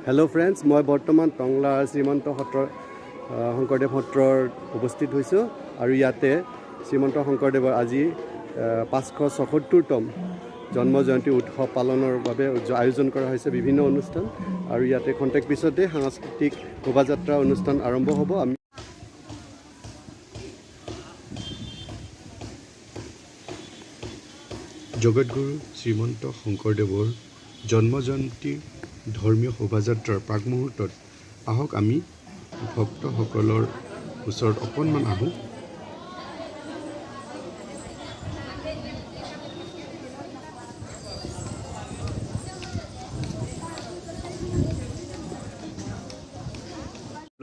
Hello friends, মই বৰ্তমান টংলা শ্ৰীমন্ত শংকৰদেৱ সত্ৰৰ উপস্থিত হৈছো আৰু ইয়াতে শ্ৰীমন্ত শংকৰদেৱৰ আজি 576তম জন্ম জয়ন্তী উৎসৱ পালনৰ বাবে আয়োজন কৰা হৈছে বিভিন্ন অনুষ্ঠান আৰু ইয়াতে কণ্টেক্ট পিছতে সাংস্কৃতিক শোভাযাত্ৰা অনুষ্ঠান আৰম্ভ হ'ব। আমি জগতগুৰু শ্ৰীমন্ত শংকৰদেৱৰ জন্ম জয়ন্তী ধৰ্মীয় শোভাযাত্ৰাৰ প্ৰাক মুহূৰ্তত আহক আমি ভক্তসকলৰ ওচৰত অকণমান আহোঁ।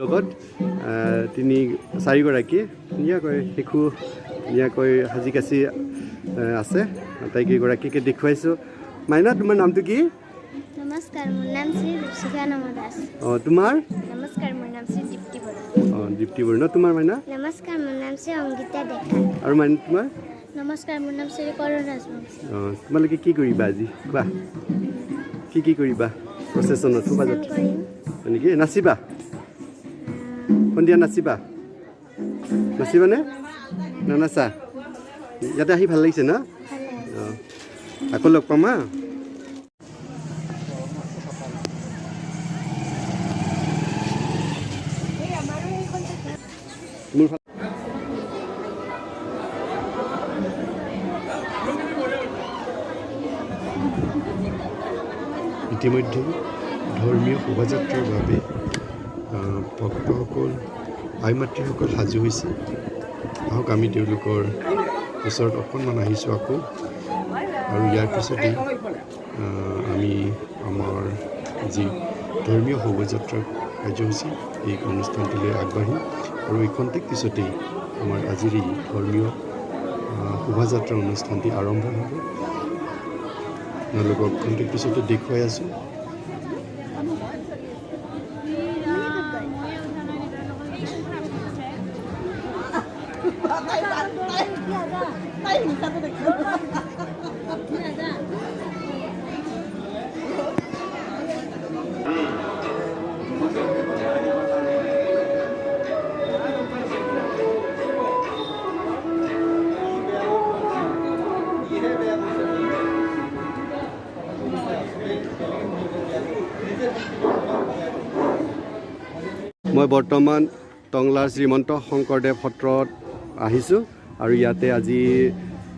লগত তিনি চাৰিগৰাকী ধুনীয়াকৈ শিশু ধুনীয়াকৈ সাজি কাচি আছে। আটাইকেইগৰাকীকে দেখুৱাইছোঁ। মাইনা, তোমাৰ নামটো কি? নমস্কাৰ, মোৰ নাম শ্ৰী ঋষিকা দাস। তোমাৰ? নমস্কাৰ, মোৰ নাম শ্ৰী দীপ্তি বৰা। দীপ্তি বৰা। তোমাৰ মাইনা? নমস্কাৰ, মোৰ নাম শ্ৰী অংকিতা ডেকা। আৰু মাইনা তোমাৰ? নমস্কাৰ, মোৰ নাম শ্ৰী কৰুণ ৰাজবংশী। তোমালোকে কি কৰিবা আজি? কোৱা, কি কৰিবা প্ৰচেছনত শোভাযাত্ৰা নেকি? নাচিবা? সন্ধিয়া নাচিবা? নাচিবানে? নানাচা? ইয়াতে আহি ভাল লাগিছে ন? আকৌ লগ পাম হা। ইতিমধ্যে ধৰ্মীয় শোভাযাত্ৰাৰ বাবে ভক্তসকল আই মাতৃসকল সাজু হৈছে। আহক আমি তেওঁলোকৰ ওচৰত অকণমান আহিছোঁ আকৌ, আৰু ইয়াৰ পিছতেই আমি আমাৰ যি ধৰ্মীয় শোভাযাত্ৰাৰ কাৰ্যসূচী এই অনুষ্ঠানটোলৈ আগবাঢ়িম আৰু এই কণ্টেক্ট পিছতেই আমাৰ আজিৰ এই ধৰ্মীয় শোভাযাত্ৰা অনুষ্ঠানটি আৰম্ভ হ'ব। আপোনালোকক কণ্টেক্ট পিছতে দেখুৱাই আছোঁ। মই বৰ্তমান টংলাৰ শ্ৰীমন্ত শংকৰদেৱ সত্ৰত আহিছোঁ আৰু ইয়াতে আজি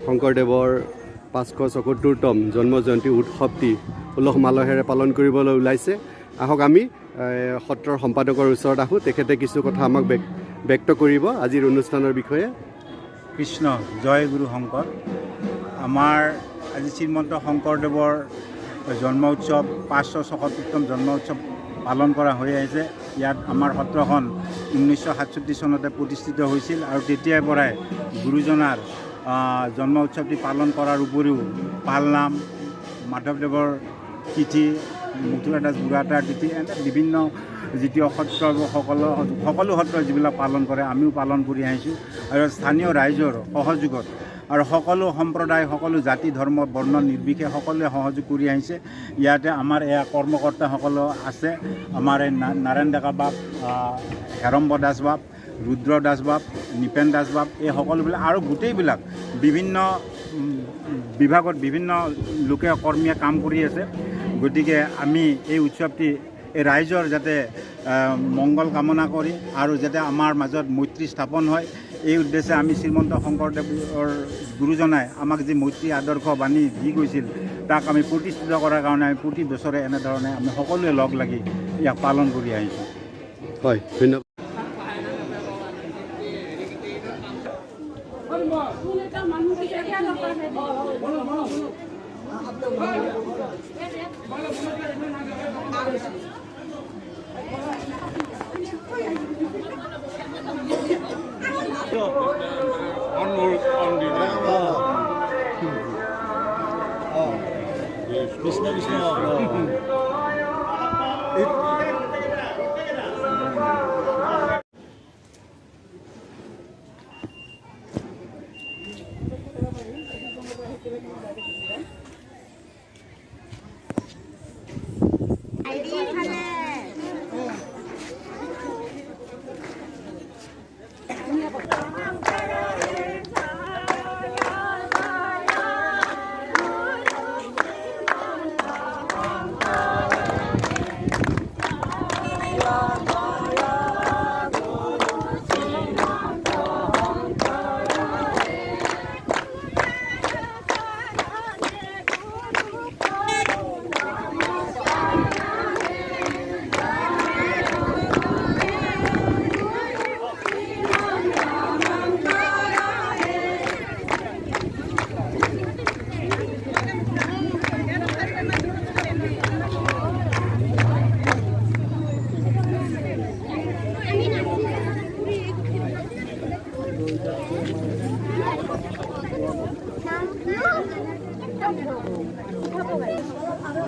শংকৰদেৱৰ 576তম জন্ম জয়ন্তী উৎসৱটি উলহ মালহেৰে পালন কৰিবলৈ ওলাইছে। আহক আমি সত্ৰৰ সম্পাদকৰ ওচৰত আহোঁ, তেখেতে কিছু কথা আমাক ব্যক্ত কৰিব আজিৰ অনুষ্ঠানৰ বিষয়ে। কৃষ্ণ জয় গুৰু শংকৰ। আমাৰ আজি শ্ৰীমন্ত শংকৰদেৱৰ জন্ম উৎসৱ 576তম জন্ম উৎসৱ পালন কৰা হৈ আহিছে। ইয়াত আমাৰ সত্ৰখন 1967 চনতে প্ৰতিষ্ঠিত হৈছিল আৰু তেতিয়াৰ পৰাই গুৰুজনাৰ জন্ম উৎসৱটি পালন কৰাৰ উপৰিও পালনাম, মাধৱদেৱৰ তিথি, মথুৰা দাস বুঢ়াতাৰ তিথি, এনে বিভিন্ন যিটো সত্ৰ সকলো সত্ৰ যিবিলাক পালন কৰে আমিও পালন কৰি আহিছোঁ। আৰু স্থানীয় ৰাইজৰ সহযোগত আৰু সকলো সম্প্ৰদায়, সকলো জাতি ধৰ্ম বৰ্ণ নিৰ্বিশেষে সকলোৱে সহযোগ কৰি আহিছে। ইয়াতে আমাৰ এয়া কৰ্মকৰ্তাসকলো আছে। আমাৰ এই নাৰায়ণ ডেকা বাপ, হেৰম্ব দাস বাপ, ৰুদ্ৰ দাস বাপ, নিপেন দাস বাপ, এই সকলোবিলাক আৰু গোটেইবিলাক বিভিন্ন বিভাগত বিভিন্ন লোকে কৰ্মীয়ে কাম কৰি আছে। গতিকে আমি এই উৎসৱটি এই ৰাইজৰ যাতে মংগল কামনা কৰি আৰু যাতে আমাৰ মাজত মৈত্ৰী স্থাপন হয়, এই উদ্দেশ্যে আমি শ্ৰীমন্ত শংকৰদেৱৰ গুৰুজনাই আমাক যি মৈত্ৰী আদৰ্শ বাণী দি গৈছিল তাক আমি প্ৰতিষ্ঠিত কৰাৰ কাৰণে আমি প্ৰতি বছৰে এনেধৰণে আমি সকলোৱে লগ লাগি ইয়াক পালন কৰি আহিছোঁ। হয়, ধন্যবাদ। Krishna Krishna. আইডিফালে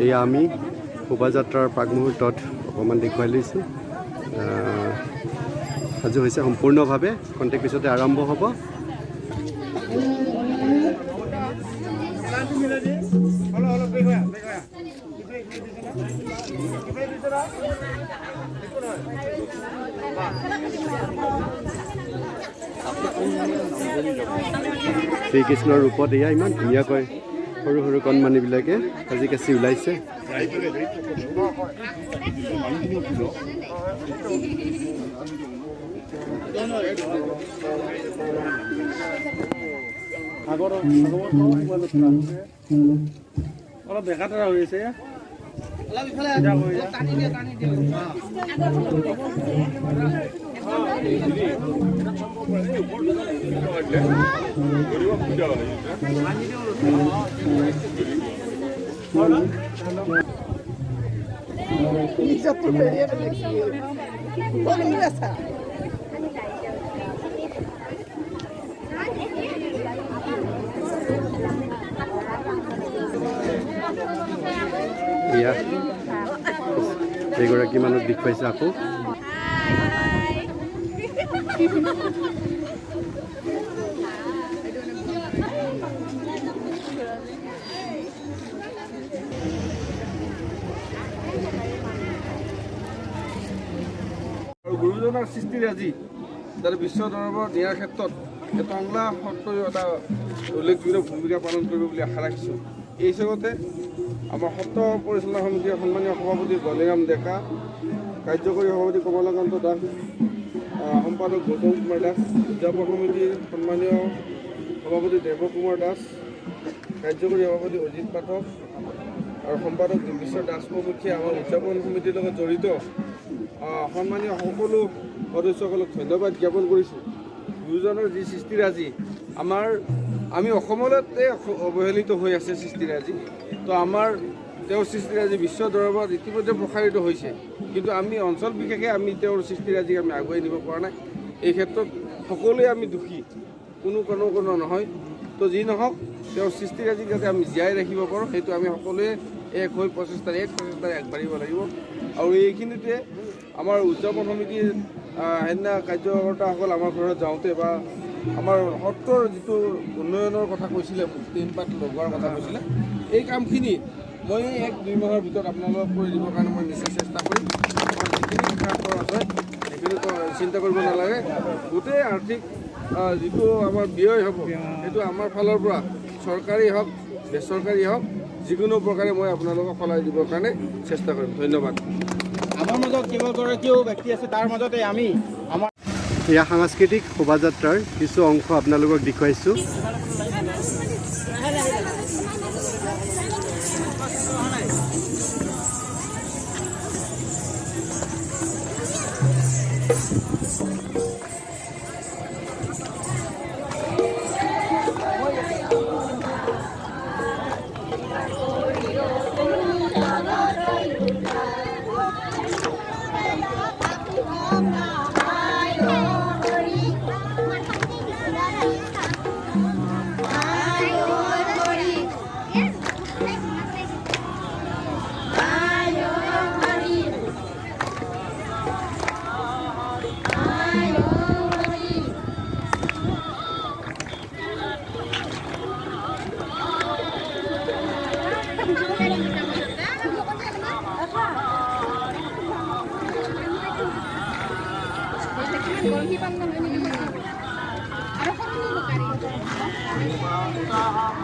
এয়া আমি শোভাযাত্ৰাৰ প্ৰাক মুহূৰ্তত অকণমান দেখুৱাই লৈছোঁ। সাজু হৈছে সম্পূৰ্ণভাৱে, খন্তেক পিছতে আৰম্ভ হ'ব। শ্ৰীকৃষ্ণৰ ৰূপত এয়া ইমান ধুনীয়াকৈ সৰু সৰু কণমানিবিলাকে সাজি কাচি ওলাইছে। অলপ বেকাতৰা হৈ আছে। এয়া এগৰাকী মানুহ দেখুৱাইছে আকৌ। গুৰুজনাৰ সৃষ্টিৰাজি যাতে বিশ্ব দৰবাৰত নিয়াৰ ক্ষেত্ৰত টংলা সত্ৰই এটা উল্লেখযোগ্য ভূমিকা পালন কৰিব বুলি আশা ৰাখিছোঁ। এই হিচাপতে আমাৰ সত্ৰ পৰিচালনা সমিতিৰ সন্মানীয় সভাপতি বলিৰাম ডেকা, কাৰ্যকৰী সভাপতি কমলাকান্ত দাস, সম্পাদক গৌতম কুমাৰ দাস, উদযাপন সমিতিৰ সন্মানীয় সভাপতি দেৱ কুমাৰ দাস, কাৰ্যকৰী সভাপতি অজিত পাঠক আৰু সম্পাদক বিশ্ব দাস প্ৰমুখ্যে আমাৰ উদযাপন সমিতিৰ লগত জড়িত সন্মানীয় সকলো সদস্যসকলক ধন্যবাদ জ্ঞাপন কৰিছোঁ। গুৰুজনৰ যি সৃষ্টিৰাজি আমি অসমতে অৱহেলিত হৈ আছে সৃষ্টিৰাজি, তো আমাৰ তেওঁৰ সৃষ্টিৰাজি বিশ্ব দৰবাৰত ইতিমধ্যে প্ৰসাৰিত হৈছে, কিন্তু আমি অঞ্চল বিশেষে আমি তেওঁৰ সৃষ্টিৰাজিক আমি আগুৱাই নিব পৰা নাই। এই ক্ষেত্ৰত সকলোৱে আমি দুখী, কোনো নহয়। তো যি নহওক, তেওঁৰ সৃষ্টিৰাজিক যাতে আমি জীয়াই ৰাখিব পাৰোঁ, সেইটো আমি সকলোৱে এক হৈ প্ৰচেষ্টাৰে আগবাঢ়িব লাগিব। আৰু এইখিনিতে আমাৰ উদযাপন সমিতিৰ সেইদিনা কাৰ্যকৰ্তাসকল আমাৰ ঘৰত যাওঁতে বা আমাৰ সত্ৰৰ যিটো উন্নয়নৰ কথা কৈছিলে, টেন পাত লগোৱাৰ কথা কৈছিলে, এই কামখিনি মই 1-2 মাহৰ ভিতৰত আপোনালোকক কৰি দিবৰ কাৰণে মই নিশ্চয় চেষ্টা কৰিম। আমাৰ যিখিনি কাম কৰা আছে সেইখিনি চিন্তা কৰিব নালাগে। গোটেই আৰ্থিক যিটো আমাৰ ব্যয় হ'ব, সেইটো আমাৰ ফালৰ পৰা চৰকাৰী হওক বেচৰকাৰী হওক যিকোনো প্ৰকাৰে মই আপোনালোকক সলাই দিবৰ কাৰণে চেষ্টা কৰিম। ধন্যবাদ। আমাৰ মাজত কেইবাগৰাকীও ব্যক্তি আছে, তাৰ মাজতে আমি আমাৰ এয়া সাংস্কৃতিক শোভাযাত্ৰাৰ কিছু অংশ আপোনালোকক দেখুৱাইছোঁ।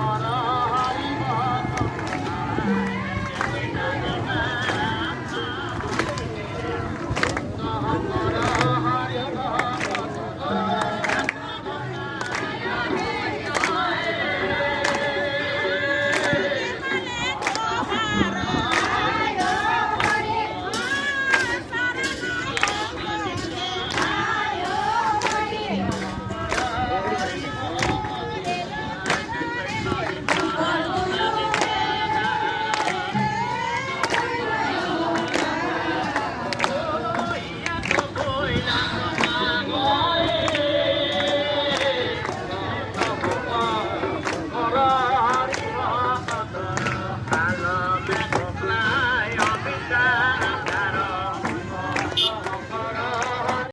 Ada